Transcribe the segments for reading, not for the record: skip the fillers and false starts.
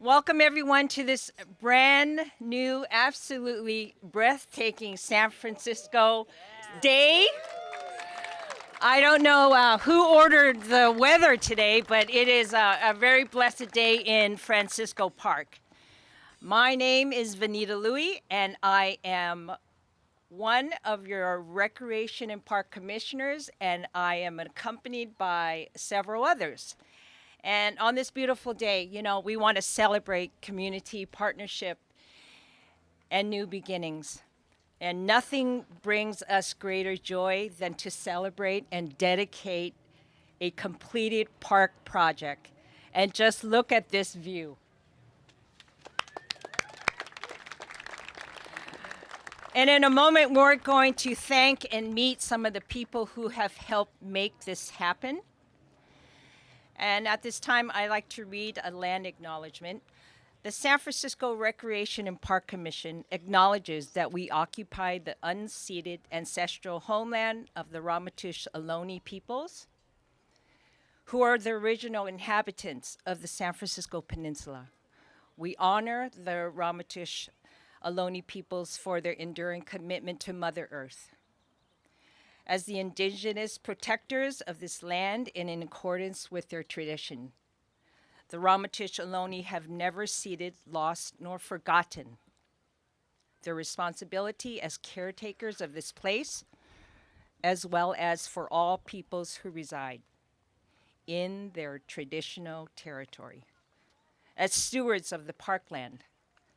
Welcome everyone to this brand new, absolutely breathtaking San Francisco day. I don't know who ordered the weather today, but it is a very blessed day in Francisco Park. My name is Vanita Louie, and I am one of your Recreation and Park Commissioners, and I am accompanied by several others. And on this beautiful day, we want to celebrate community partnership and new beginnings. And nothing brings us greater joy than to celebrate and dedicate a completed park project. And just look at this view. And in a moment, we're going to thank and meet some of the people who have helped make this happen. And at this time, I'd like to read a land acknowledgement. The San Francisco Recreation and Park Commission acknowledges that we occupy the unceded ancestral homeland of the Ramaytush Ohlone peoples, who are the original inhabitants of the San Francisco Peninsula. We honor the Ramaytush Ohlone peoples for their enduring commitment to Mother Earth. As the indigenous protectors of this land and in accordance with their tradition, the Ramaytush Ohlone have never ceded, lost, nor forgotten their responsibility as caretakers of this place, as well as for all peoples who reside in their traditional territory. As stewards of the parkland,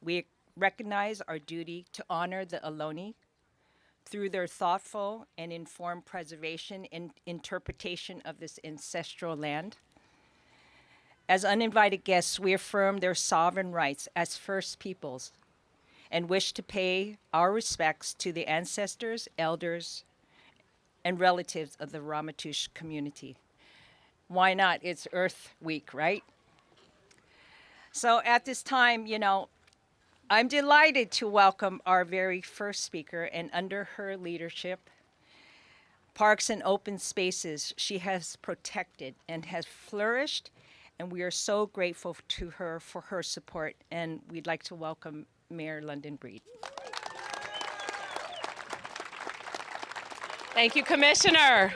we recognize our duty to honor the Ohlone through their thoughtful and informed preservation and interpretation of this ancestral land. As uninvited guests, we affirm their sovereign rights as First Peoples and wish to pay our respects to the ancestors, elders, and relatives of the Ramaytush community. Why not? It's Earth Week, right? So at this time, I'm delighted to welcome our very first speaker, and under her leadership, parks and open spaces she has protected and has flourished, and we are so grateful to her for her support, and we'd like to welcome Mayor London Breed. Thank you, Commissioner.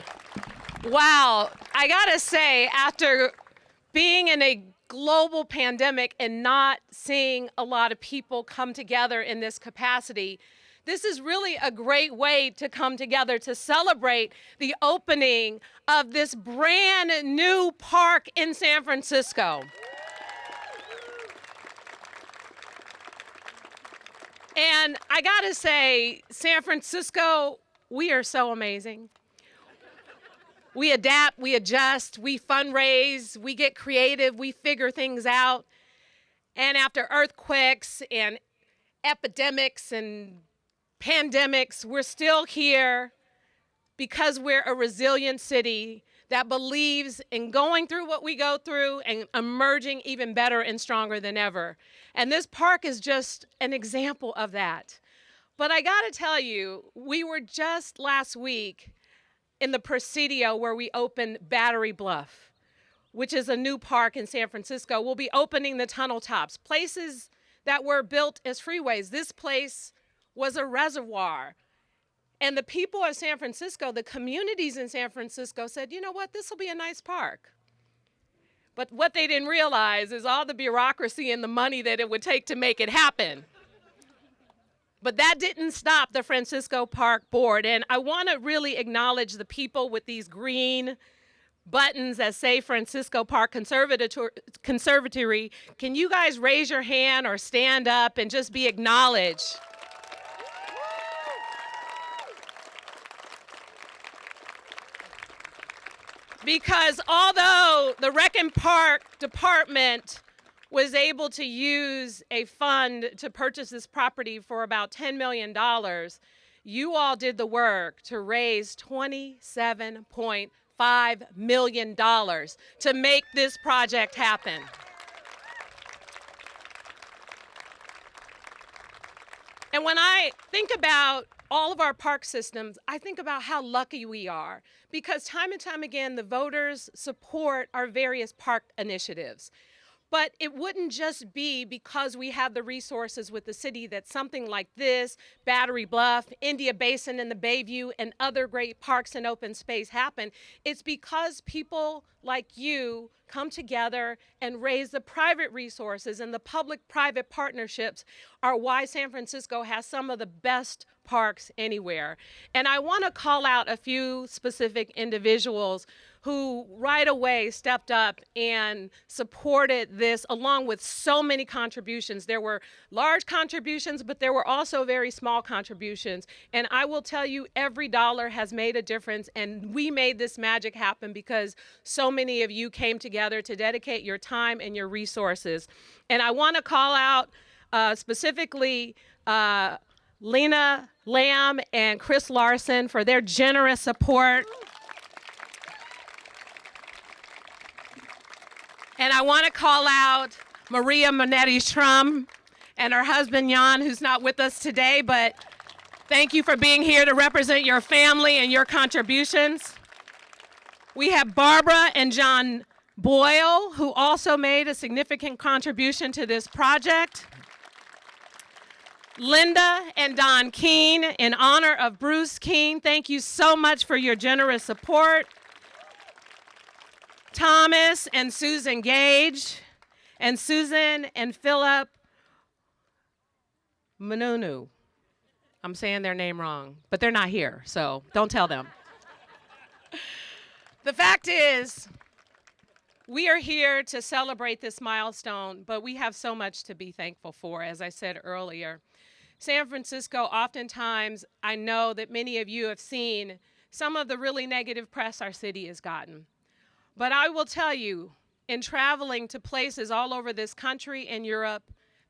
Wow, I gotta say, after being in a global pandemic and not seeing a lot of people come together in this capacity, this is really a great way to come together to celebrate the opening of this brand new park in San Francisco. And I gotta say, San Francisco, we are so amazing. We adapt, we adjust, we fundraise, we get creative, we figure things out. And after earthquakes and epidemics and pandemics, we're still here because we're a resilient city that believes in going through what we go through and emerging even better and stronger than ever. And this park is just an example of that. But I gotta tell you, we were just last week in the Presidio where we opened Battery Bluff, which is a new park in San Francisco. We'll be opening the tunnel tops, places that were built as freeways. This place was a reservoir. And the people of San Francisco, the communities in San Francisco said, you know what, this will be a nice park. But what they didn't realize is all the bureaucracy and the money that it would take to make it happen. But that didn't stop the Francisco Park Board. And I want to really acknowledge the people with these green buttons that say Francisco Park Conservatory. Can you guys raise your hand or stand up and just be acknowledged? Because although the Rec and Park Department was able to use a fund to purchase this property for about $10 million, you all did the work to raise $27.5 million to make this project happen. And when I think about all of our park systems, I think about how lucky we are, because time and time again, the voters support our various park initiatives. But it wouldn't just be because we have the resources with the city that something like this, Battery Bluff, India Basin and the Bayview, and other great parks and open space happen. It's because people like you come together and raise the private resources, and the public-private partnerships are why San Francisco has some of the best parks anywhere. And I want to call out a few specific individuals who right away stepped up and supported this, along with so many contributions. There were large contributions, but there were also very small contributions. And I will tell you, every dollar has made a difference, and we made this magic happen because so many of you came together to dedicate your time and your resources. And I want to call out specifically Lena Lamb and Chris Larson for their generous support. And I want to call out Maria Monetti-Strum and her husband, Jan, who's not with us today, but thank you for being here to represent your family and your contributions. We have Barbara and John Boyle, who also made a significant contribution to this project. Linda and Don Keene, in honor of Bruce Keene, thank you so much for your generous support. Thomas and Susan Gage, and Susan and Philip Manunu. I'm saying their name wrong, but they're not here, so don't tell them. The fact is, we are here to celebrate this milestone, but we have so much to be thankful for, as I said earlier. San Francisco, oftentimes, I know that many of you have seen some of the really negative press our city has gotten. But I will tell you, in traveling to places all over this country and Europe,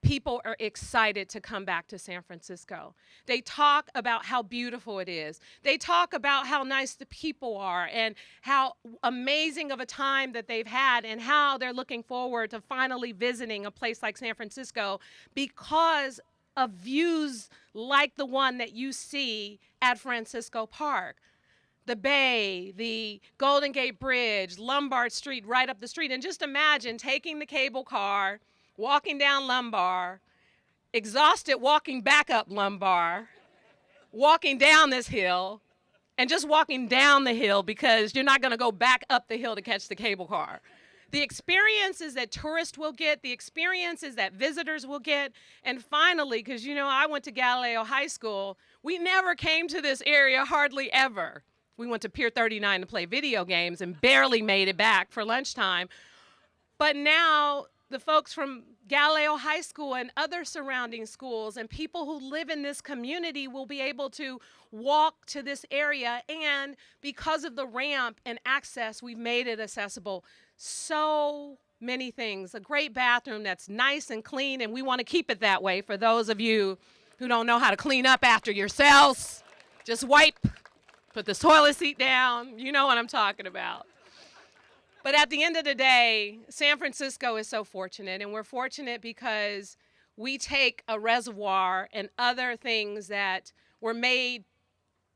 people are excited to come back to San Francisco. They talk about how beautiful it is. They talk about how nice the people are and how amazing of a time that they've had, and how they're looking forward to finally visiting a place like San Francisco because of views like the one that you see at Francisco Park. The Bay, the Golden Gate Bridge, Lombard Street, right up the street. And just imagine taking the cable car, walking down Lombard, exhausted walking back up Lombard, walking down this hill, and just walking down the hill because you're not going to go back up the hill to catch the cable car. The experiences that tourists will get, the experiences that visitors will get, and finally, because you know I went to Galileo High School, we never came to this area hardly ever. We went to Pier 39 to play video games and barely made it back for lunchtime. But now the folks from Galileo High School and other surrounding schools and people who live in this community will be able to walk to this area. And because of the ramp and access, we've made it accessible. So many things. A great bathroom that's nice and clean, and we want to keep it that way for those of you who don't know how to clean up after yourselves. Just wipe. Put the toilet seat down, you know what I'm talking about. But at the end of the day, San Francisco is so fortunate, and we're fortunate because we take a reservoir and other things that were made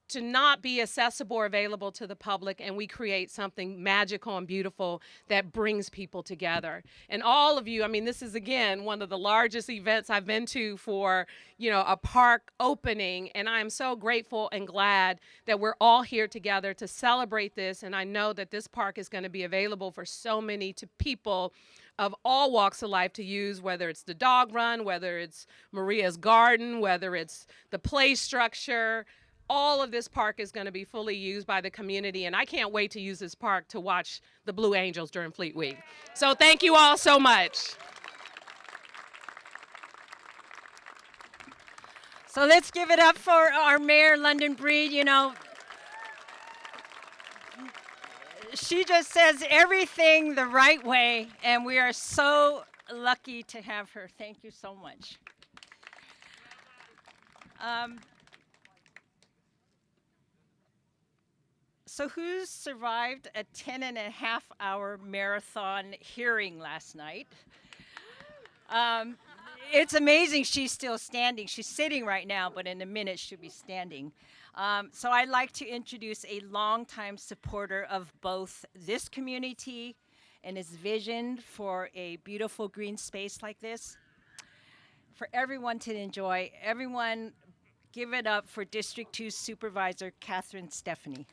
to not be accessible or available to the public, and we create something magical and beautiful that brings people together. And all of you, I mean, this is again one of the largest events I've been to for, you know, a park opening, and I'm so grateful and glad that we're all here together to celebrate this. And I know that this park is going to be available for so many people of all walks of life to use, whether it's the dog run, whether it's Maria's garden, whether it's the play structure. All of this park is going to be fully used by the community, and I can't wait to use this park to watch the Blue Angels during Fleet Week. So thank you all so much. So let's give it up for our Mayor, London Breed. You know, she just says everything the right way, and we are so lucky to have her. Thank you so much. So who survived a 10.5-hour marathon hearing last night? It's amazing she's still standing. She's sitting right now, but in a minute she'll be standing. So I'd like to introduce a longtime supporter of both this community and his vision for a beautiful green space like this for everyone to enjoy. Everyone, give it up for District 2 Supervisor Catherine Stephanie.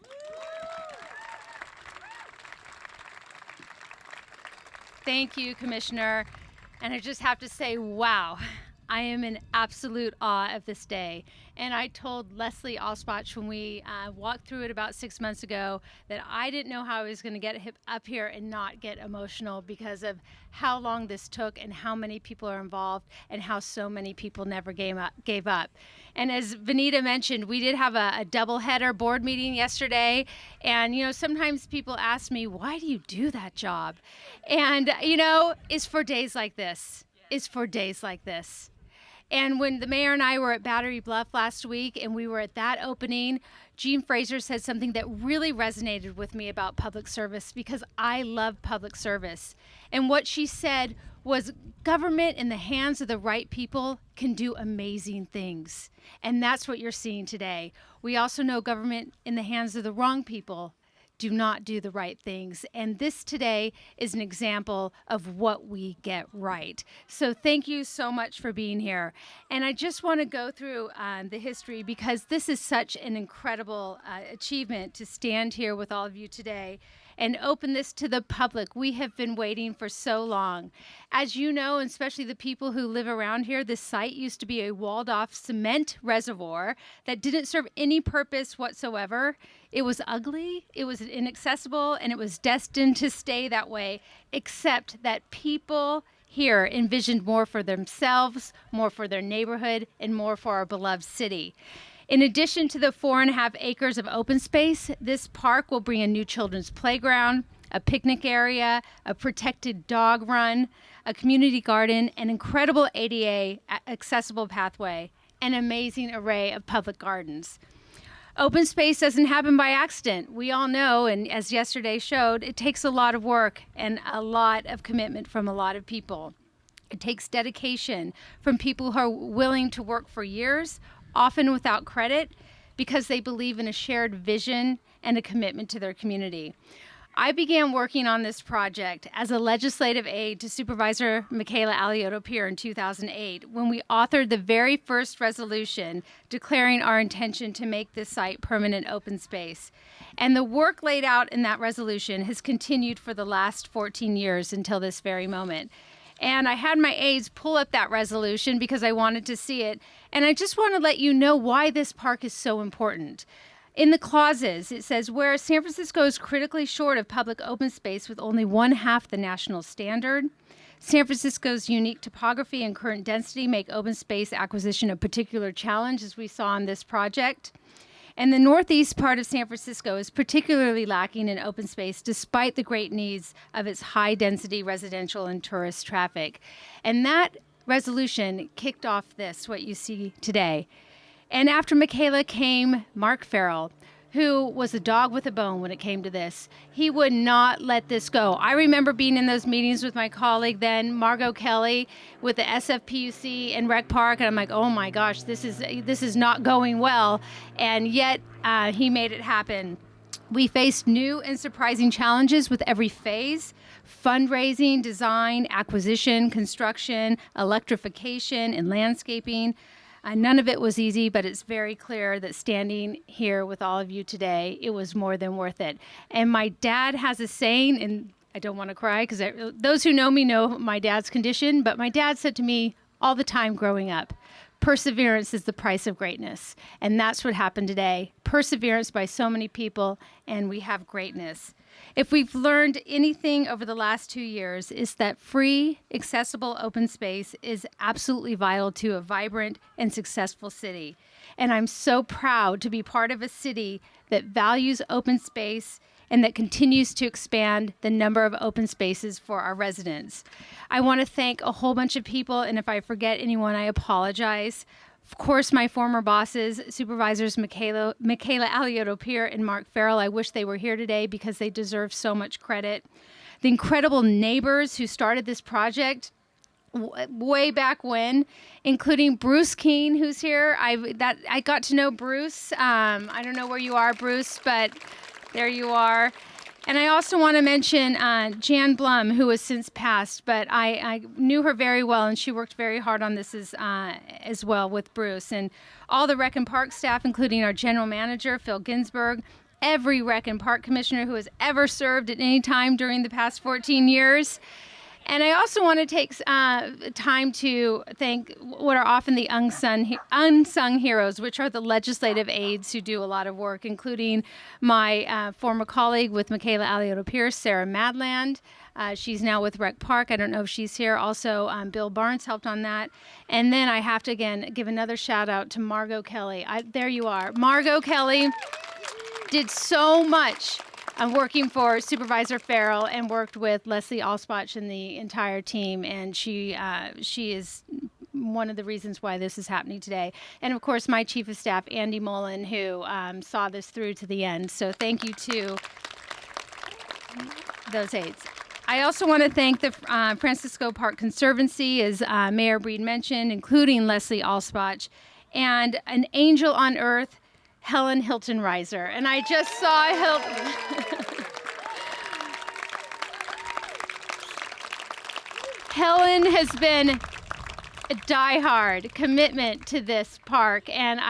Thank you, Commissioner. And I just have to say, wow, I am in absolute awe of this day. And I told Leslie Alspach when we walked through it about 6 months ago that I didn't know how I was going to get up here and not get emotional because of how long this took and how many people are involved and how so many people never gave up. And as Vanita mentioned, we did have a double-header board meeting yesterday. And, you know, sometimes people ask me, why do you do that job? And, you know, it's for days like this. It's for days like this. And when the mayor and I were at Battery Bluff last week and we were at that opening, Jean Fraser said something that really resonated with me about public service because I love public service. And what she said was government in the hands of the right people can do amazing things. And that's what you're seeing today. We also know government in the hands of the wrong people do not do the right things. And this today is an example of what we get right. So thank you so much for being here. And I just want to go through the history because this is such an incredible achievement to stand here with all of you today and open this to the public. We have been waiting for so long. As you know, and especially the people who live around here, this site used to be a walled-off cement reservoir that didn't serve any purpose whatsoever. It was ugly, it was inaccessible, and it was destined to stay that way, except that people here envisioned more for themselves, more for their neighborhood, and more for our beloved city. In addition to the 4.5 acres of open space, this park will bring a new children's playground, a picnic area, a protected dog run, a community garden, an incredible ADA accessible pathway, an amazing array of public gardens. Open space doesn't happen by accident. We all know, and as yesterday showed, it takes a lot of work and a lot of commitment from a lot of people. It takes dedication from people who are willing to work for years, often without credit, because they believe in a shared vision and a commitment to their community. I began working on this project as a legislative aide to Supervisor Michaela Alioto-Pierre in 2008 when we authored the very first resolution declaring our intention to make this site permanent open space. And the work laid out in that resolution has continued for the last 14 years until this very moment. And I had my aides pull up that resolution because I wanted to see it. And I just want to let you know why this park is so important. In the clauses, it says, whereas San Francisco is critically short of public open space with only 1/2 the national standard, San Francisco's unique topography and current density make open space acquisition a particular challenge, as we saw in this project. And the northeast part of San Francisco is particularly lacking in open space despite the great needs of its high-density residential and tourist traffic. And that resolution kicked off this, what you see today. And after Michaela came Mark Farrell, who was a dog with a bone when it came to this. He would not let this go. I remember being in those meetings with my colleague then, Margot Kelly, with the SFPUC and Rec Park, and I'm like, oh my gosh, this is not going well. And yet he made it happen. We faced new and surprising challenges with every phase: fundraising, design, acquisition, construction, electrification, and landscaping. None of it was easy, but it's very clear that standing here with all of you today, it was more than worth it. And my dad has a saying, and I don't want to cry because those who know me know my dad's condition, but my dad said to me all the time growing up, perseverance is the price of greatness. And that's what happened today. Perseverance by so many people, and we have greatness. If we've learned anything over the last 2 years, is that free, accessible open space is absolutely vital to a vibrant and successful city. And I'm so proud to be part of a city that values open space and that continues to expand the number of open spaces for our residents. I want to thank a whole bunch of people, and if I forget anyone, I apologize. Of course, my former bosses, Supervisors Michaela Alioto-Pierre and Mark Farrell. I wish they were here today because they deserve so much credit. The incredible neighbors who started this project way back when, including Bruce Keene, who's here. I got to know Bruce. I don't know where you are, Bruce, but there you are. And I also want to mention Jan Blum, who has since passed, but I knew her very well, and she worked very hard on this as well with Bruce. And all the Rec and Park staff, including our general manager, Phil Ginsburg, every Rec and Park commissioner who has ever served at any time during the past 14 years. And I also want to take time to thank what are often the unsung heroes, which are the legislative aides who do a lot of work, including my former colleague with Michaela Alioto-Pierce, Sarah Madland. She's now with Rec Park. I don't know if she's here. Also, Bill Barnes helped on that. And then I have to, again, give another shout out to Margot Kelly. There you are. Margot Kelly did so much working for Supervisor Farrell and worked with Leslie Alspach and the entire team, and she is one of the reasons why this is happening today. And of course, my Chief of Staff, Andy Mullen, who saw this through to the end. So thank you to those aides. I also want to thank the Francisco Park Conservancy, as Mayor Breed mentioned, including Leslie Alspach, and an angel on earth, Helen Hilton Reiser. And I just saw Hilton. Helen has been a diehard commitment to this park, and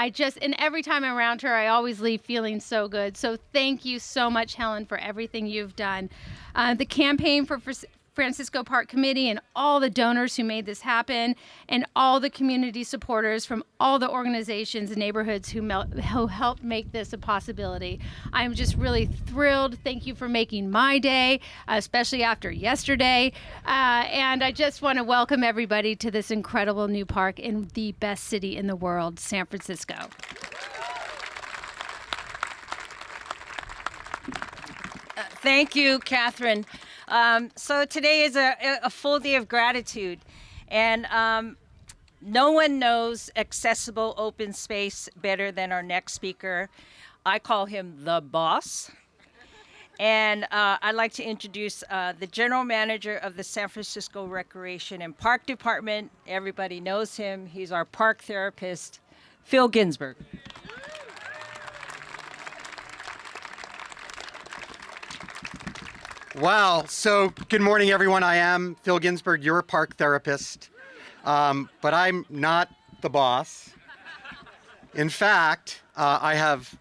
every time I'm around her, I always leave feeling so good. So thank you so much, Helen, for everything you've done. The campaign for Francisco Park Committee and all the donors who made this happen, and all the community supporters from all the organizations and neighborhoods who helped make this a possibility. I'm just really thrilled. Thank you for making my day, especially after yesterday. And I just want to welcome everybody to this incredible new park in the best city in the world, San Francisco. Thank you, Catherine. So today is a full day of gratitude, and no one knows accessible open space better than our next speaker. I call him the boss. And I'd like to introduce the general manager of the San Francisco Recreation and Park Department. Everybody knows him. He's our park therapist, Phil Ginsburg. Wow. So good morning, everyone. I am Phil Ginsburg, your park therapist, but I'm not the boss. In fact, I have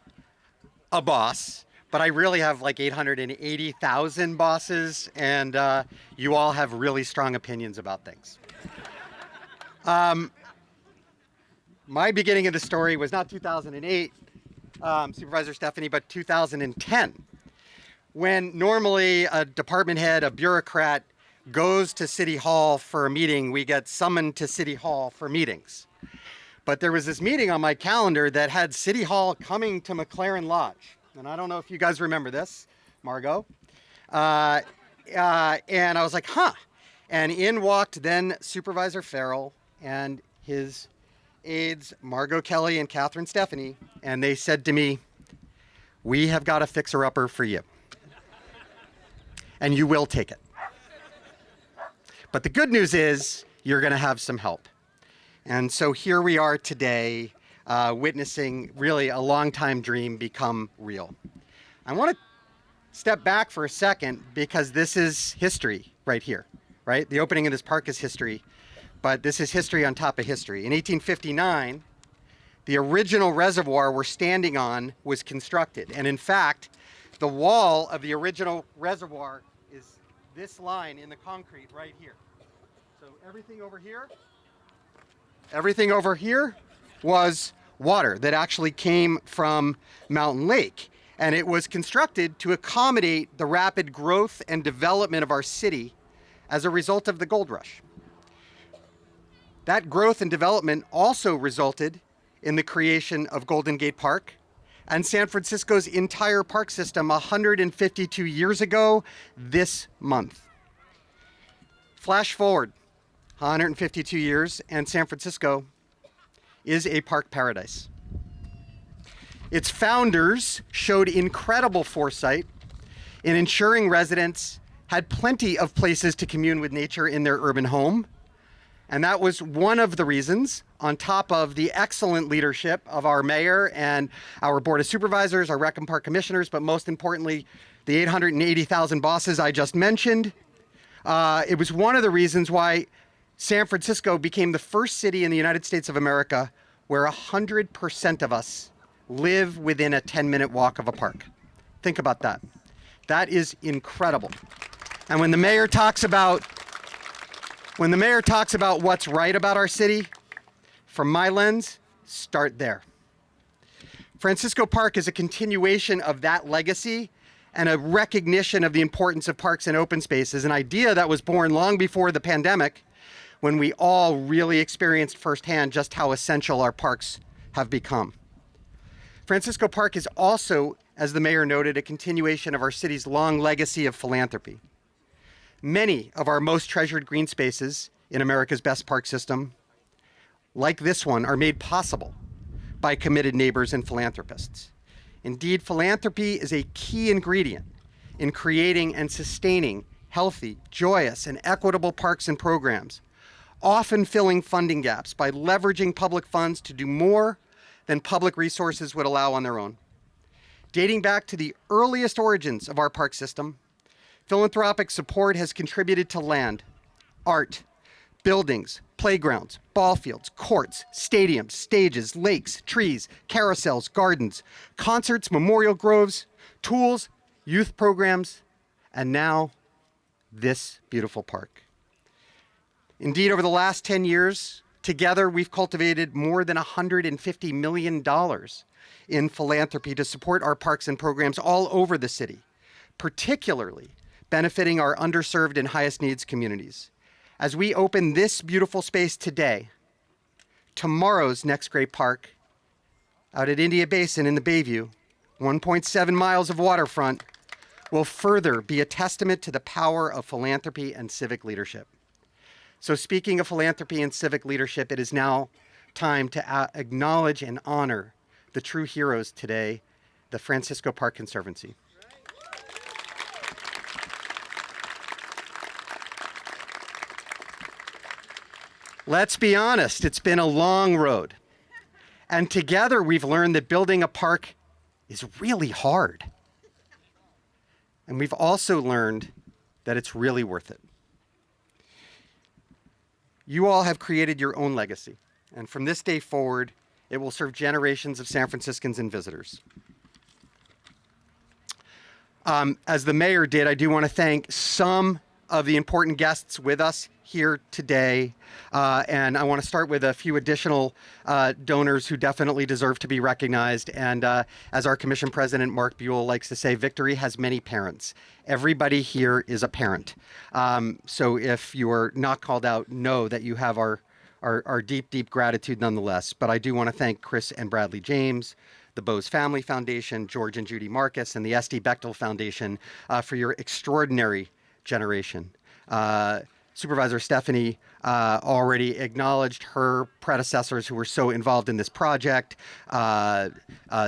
a boss, but I really have like 880,000 bosses, and you all have really strong opinions about things. My beginning of the story was not 2008, Supervisor Stephanie, but 2010. When normally a department head, a bureaucrat, goes to City Hall for a meeting, we get summoned to City Hall for meetings. But there was this meeting on my calendar that had City Hall coming to McLaren Lodge. And I don't know if you guys remember this, Margot. And I was like, huh. And in walked then Supervisor Farrell and his aides, Margot Kelly and Catherine Stephanie, and they said to me, "We have got a fixer-upper for you. And you will take it. But the good news is you're going to have some help." And so here we are today, witnessing really a long-time dream become real. I want to step back for a second because this is history right here, right? The opening of this park is history, but this is history on top of history. In 1859, the original reservoir we're standing on was constructed. And in fact, the wall of the original reservoir is this line in the concrete right here. So everything over here was water that actually came from Mountain Lake. And it was constructed to accommodate the rapid growth and development of our city as a result of the gold rush. That growth and development also resulted in the creation of Golden Gate Park and San Francisco's entire park system 152 years ago this month. Flash forward 152 years, and San Francisco is a park paradise. Its founders showed incredible foresight in ensuring residents had plenty of places to commune with nature in their urban home, And that was one of the reasons, on top of the excellent leadership of our mayor and our board of supervisors, our Rec and Park commissioners, but most importantly, the 880,000 bosses I just mentioned. It was one of the reasons why San Francisco became the first city in the United States of America where 100% of us live within a 10-minute walk of a park. Think about that. That is incredible. And when the mayor talks about what's right about our city, from my lens, start there. Francisco Park is a continuation of that legacy and a recognition of the importance of parks and open spaces, an idea that was born long before the pandemic, when we all really experienced firsthand just how essential our parks have become. Francisco Park is also, as the mayor noted, a continuation of our city's long legacy of philanthropy. Many of our most treasured green spaces in America's best park system, like this one, are made possible by committed neighbors and philanthropists. Indeed, philanthropy is a key ingredient in creating and sustaining healthy, joyous, and equitable parks and programs, often filling funding gaps by leveraging public funds to do more than public resources would allow on their own. Dating back to the earliest origins of our park system, philanthropic support has contributed to land, art, buildings, playgrounds, ball fields, courts, stadiums, stages, lakes, trees, carousels, gardens, concerts, memorial groves, tools, youth programs, and now this beautiful park. Indeed, over the last 10 years, together we've cultivated more than $150 million in philanthropy to support our parks and programs all over the city, particularly benefiting our underserved and highest needs communities. As we open this beautiful space today, tomorrow's next great park out at India Basin in the Bayview, 1.7 miles of waterfront, will further be a testament to the power of philanthropy and civic leadership. So speaking of philanthropy and civic leadership, it is now time to acknowledge and honor the true heroes today, the Francisco Park Conservancy. Let's be honest, it's been a long road. And together we've learned that building a park is really hard. And we've also learned that it's really worth it. You all have created your own legacy, and from this day forward, it will serve generations of San Franciscans and visitors. As the mayor did, I do want to thank some of the important guests with us here today. And I want to start with a few additional donors who definitely deserve to be recognized. And as our commission president, Mark Buell, likes to say, victory has many parents. Everybody here is a parent. So if you are not called out, know that you have our deep, deep gratitude nonetheless. But I do want to thank Chris and Bradley James, the Bose Family Foundation, George and Judy Marcus, and the S.D. Bechtel Foundation for your extraordinary generation. Supervisor Stephanie already acknowledged her predecessors who were so involved in this project,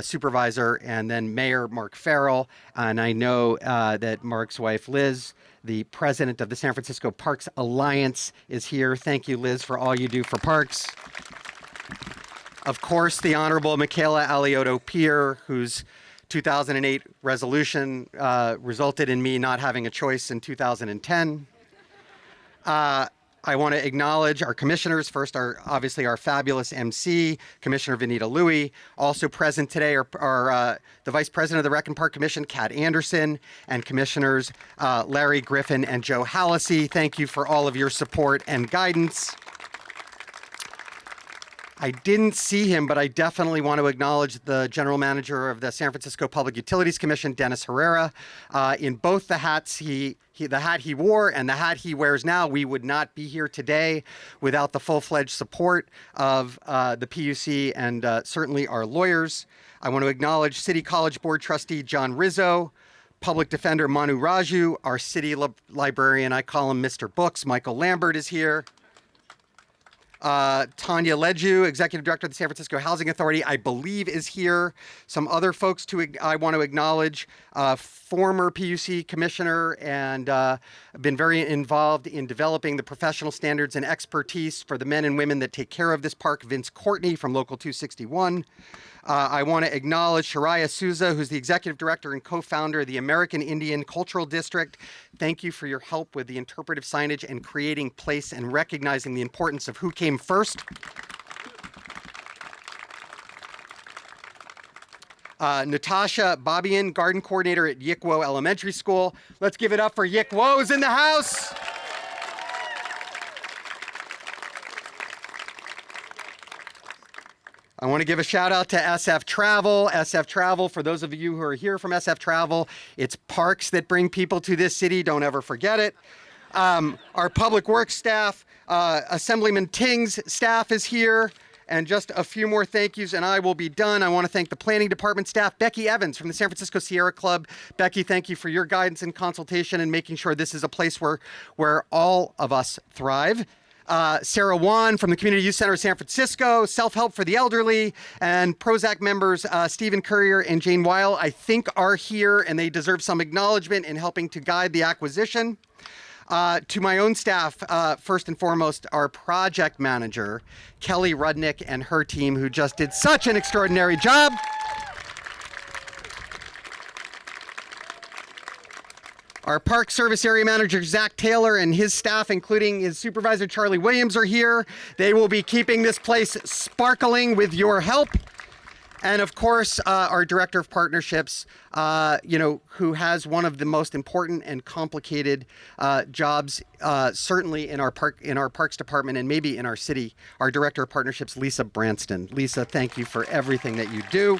Supervisor and then Mayor Mark Farrell. And I know that Mark's wife, Liz, the president of the San Francisco Parks Alliance, is here. Thank you, Liz, for all you do for parks. Of course, the Honorable Michaela Alioto Peer, whose 2008 resolution resulted in me not having a choice in 2010. I want to acknowledge our commissioners. First, obviously our fabulous MC, Commissioner Vanita Louie. Also present today are the Vice President of the Rec and Park Commission, Kat Anderson, and Commissioners Larry Griffin and Joe Hallisey. Thank you for all of your support and guidance. I didn't see him, but I definitely want to acknowledge the General Manager of the San Francisco Public Utilities Commission, Dennis Herrera. In both the hats the hat he wore and the hat he wears now, we would not be here today without the full-fledged support of the PUC and certainly our lawyers. I want to acknowledge City College Board Trustee John Rizzo, Public Defender Manu Raju, our City Librarian, I call him Mr. Books, Michael Lambert is here. Tanya Leju, Executive Director of the San Francisco Housing Authority, I believe is here. Some other folks I want to acknowledge. Former PUC Commissioner and been very involved in developing the professional standards and expertise for the men and women that take care of this park, Vince Courtney from Local 261. I want to acknowledge Shariah Souza, who's the Executive Director and co-founder of the American Indian Cultural District. Thank you for your help with the interpretive signage and creating place and recognizing the importance of who came first. Natasha Babian, Garden Coordinator at Yikwo Elementary School. Let's give it up for Yikwo's in the house. I want to give a shout out to SF Travel. SF Travel, for those of you who are here from SF Travel, it's parks that bring people to this city. Don't ever forget it. Our public works staff, Assemblyman Ting's staff is here. And just a few more thank yous and I will be done. I want to thank the planning department staff, Becky Evans from the San Francisco Sierra Club. Becky, thank you for your guidance and consultation and making sure this is a place where all of us thrive. Sarah Wan from the Community Youth Center of San Francisco, Self-Help for the Elderly, and Prozac members Stephen Courier and Jane Weil, I think are here, and they deserve some acknowledgement in helping to guide the acquisition. To my own staff, first and foremost, our project manager, Kelly Rudnick, and her team, who just did such an extraordinary job. Our Park Service Area Manager, Zach Taylor, and his staff, including his Supervisor, Charlie Williams, are here. They will be keeping this place sparkling with your help. And of course, our Director of Partnerships, who has one of the most important and complicated jobs, certainly in our Parks Department and maybe in our city, our Director of Partnerships, Lisa Branston. Lisa, thank you for everything that you do.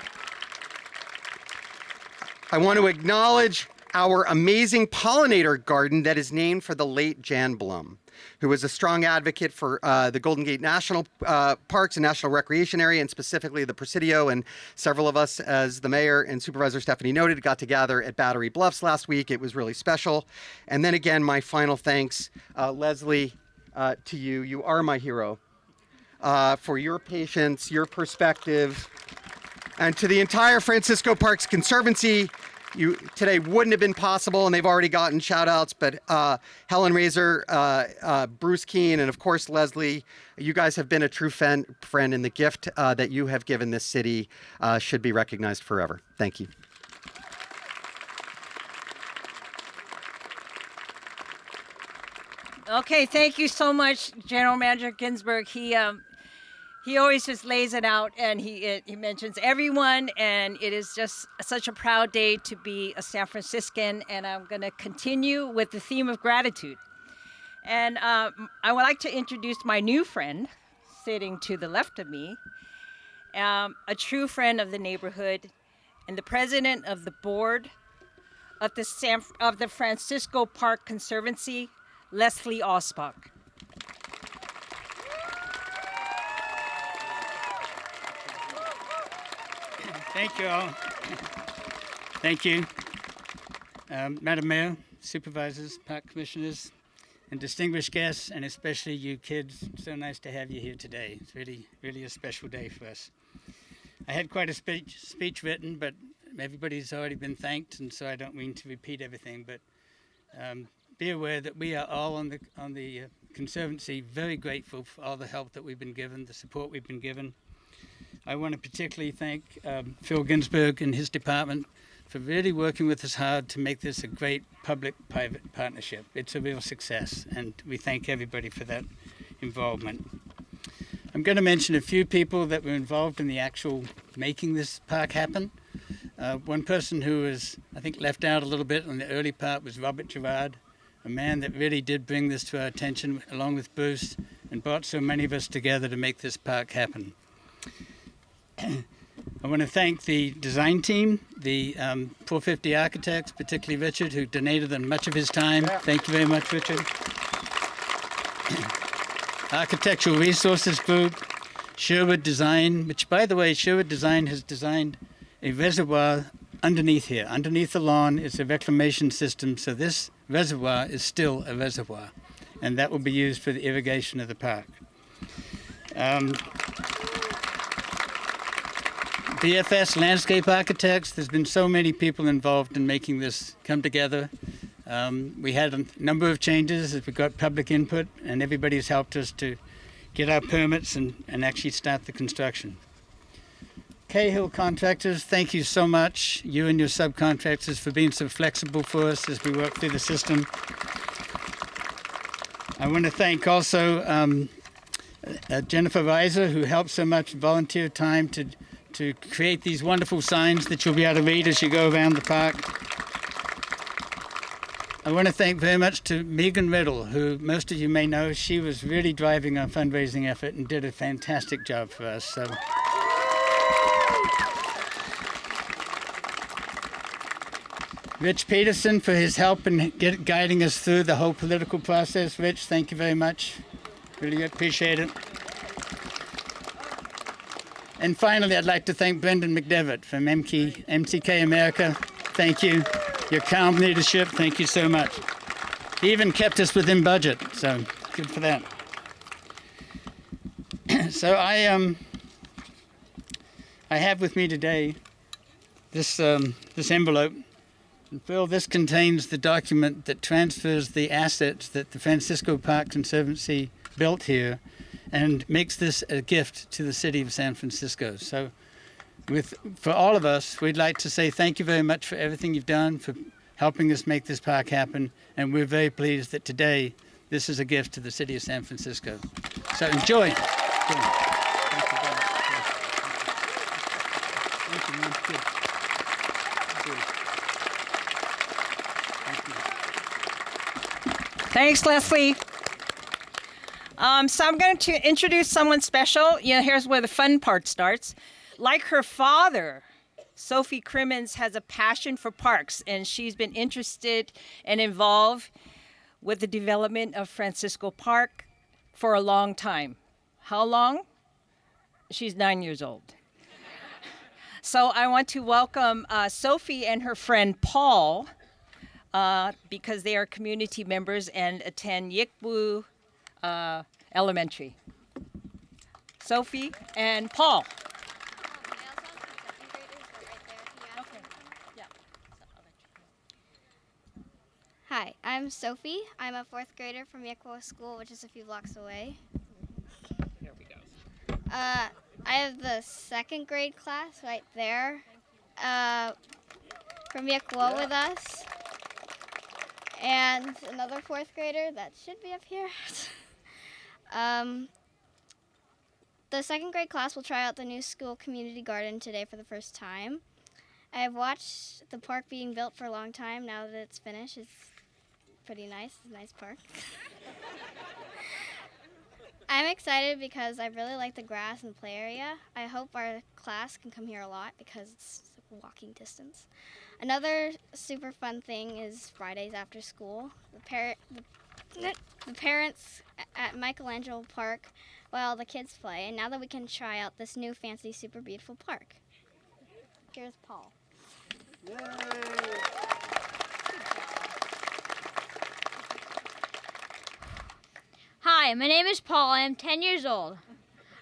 I want to acknowledge our amazing pollinator garden that is named for the late Jan Blum, who was a strong advocate for the Golden Gate National Parks and National Recreation Area, and specifically the Presidio. And several of us, as the mayor and Supervisor Stephanie noted, got together at Battery Bluffs last week. It was really special. And then again, my final thanks, Leslie, to you. You are my hero for your patience, your perspective, and to the entire Francisco Parks Conservancy. Today wouldn't have been possible, and they've already gotten shout outs, but Helen Razor, Bruce Keene, and of course Leslie, you guys have been a true friend, and the gift that you have given this city should be recognized forever. Thank you. Okay, thank you so much, General Manager Ginsburg. He always just lays it out, and he mentions everyone, and it is just such a proud day to be a San Franciscan, and I'm going to continue with the theme of gratitude. And I would like to introduce my new friend sitting to the left of me, a true friend of the neighborhood, and the president of the board of the Francisco Park Conservancy, Leslie Osbach. Thank you all. Thank you. Madam Mayor, Supervisors, Park Commissioners, and distinguished guests, and especially you kids. So nice to have you here today. It's really, really a special day for us. I had quite a speech written, but everybody's already been thanked, and so I don't mean to repeat everything, but be aware that we are all on the Conservancy very grateful for all the help that we've been given, the support we've been given. I want to particularly thank Phil Ginsburg and his department for really working with us hard to make this a great public-private partnership. It's a real success, and we thank everybody for that involvement. I'm going to mention a few people that were involved in the actual making this park happen. One person who was, I think, left out a little bit on the early part was Robert Gerard, a man that really did bring this to our attention, along with Bruce, and brought so many of us together to make this park happen. I want to thank the design team, the 450 architects, particularly Richard, who donated them much of his time. Thank you very much, Richard. Architectural Resources Group, Sherwood Design, which, by the way, Sherwood Design has designed a reservoir underneath here. Underneath the lawn is a reclamation system, so this reservoir is still a reservoir, and that will be used for the irrigation of the park. BFS Landscape Architects, there's been so many people involved in making this come together. We had a number of changes as we got public input, and everybody's helped us to get our permits and actually start the construction. Cahill Contractors, thank you so much, you and your subcontractors, for being so flexible for us as we work through the system. I want to thank also Jennifer Reiser, who helped so much volunteer time to create these wonderful signs that you'll be able to read as you go around the park. I want to thank very much to Megan Riddle, who most of you may know. She was really driving our fundraising effort and did a fantastic job for us. So. Rich Peterson for his help in guiding us through the whole political process. Rich, thank you very much. Really appreciate it. And finally, I'd like to thank Brendan McDevitt from MTK America. Thank you. Your calm leadership, thank you so much. He even kept us within budget, so good for that. So I have with me today this envelope. And Phil, this contains the document that transfers the assets that the Francisco Park Conservancy built here and makes this a gift to the city of San Francisco. So for all of us, we'd like to say thank you very much for everything you've done, for helping us make this park happen, and we're very pleased that today this is a gift to the city of San Francisco. So enjoy. Thank you very much. Thank you, man. Good. Thanks, Leslie. So I'm going to introduce someone special. Here's where the fun part starts. Like her father, Sophie Crimmins has a passion for parks, and she's been interested and involved with the development of Francisco Park for a long time. How long? She's 9 years old. So I want to welcome Sophie and her friend Paul, because they are community members and attend Yikbu Elementary. Sophie and Paul. Hi, I'm Sophie. I'm a fourth grader from Yekwo School, which is a few blocks away. Here we go. I have the second grade class right there from Yekwo with us. And another fourth grader that should be up here. The second grade class will try out the new school community garden today for the first time. I have watched the park being built for a long time. Now that it's finished, it's pretty nice. It's a nice park. I'm excited because I really like the grass and play area. I hope our class can come here a lot because it's walking distance. Another super fun thing is Fridays after school. The parents at Michelangelo Park while the kids play, and now that we can try out this new fancy super beautiful park. Here's Paul. Yay. Hi, my name is Paul. I am 10 years old.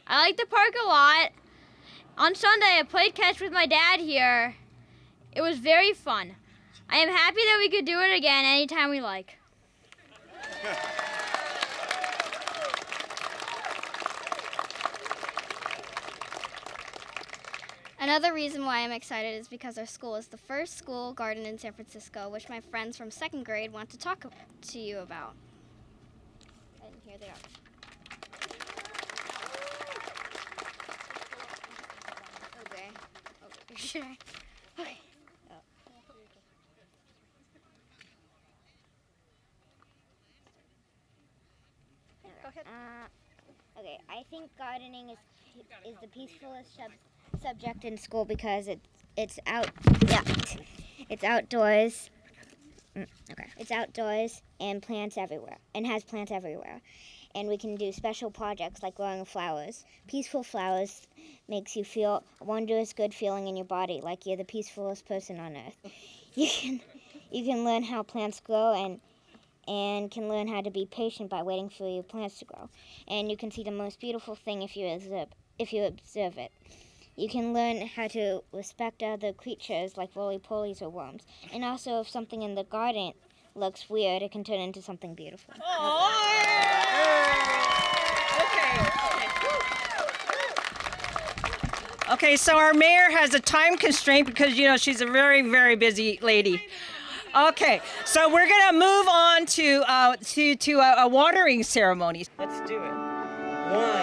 I like the park a lot. On Sunday, I played catch with my dad here. It was very fun. I am happy that we could do it again anytime we like. Another reason why I'm excited is because our school is the first school garden in San Francisco, which my friends from second grade want to talk to you about. And here they are. Okay. Should I? Okay. Okay, I think gardening is the peacefulest subject in school because it's outdoors. Okay. It's outdoors and plants everywhere, and has plants everywhere. And we can do special projects like growing flowers. Peaceful flowers makes you feel a wondrous good feeling in your body, like you're the peacefulest person on earth. You can learn how plants grow and can learn how to be patient by waiting for your plants to grow. And you can see the most beautiful thing if you observe it. You can learn how to respect other creatures like roly-polies or worms. And also, if something in the garden looks weird, it can turn into something beautiful. Okay, so our mayor has a time constraint because, she's a very, very busy lady. Okay, so we're going to move on to a watering ceremony. Let's do it. 1,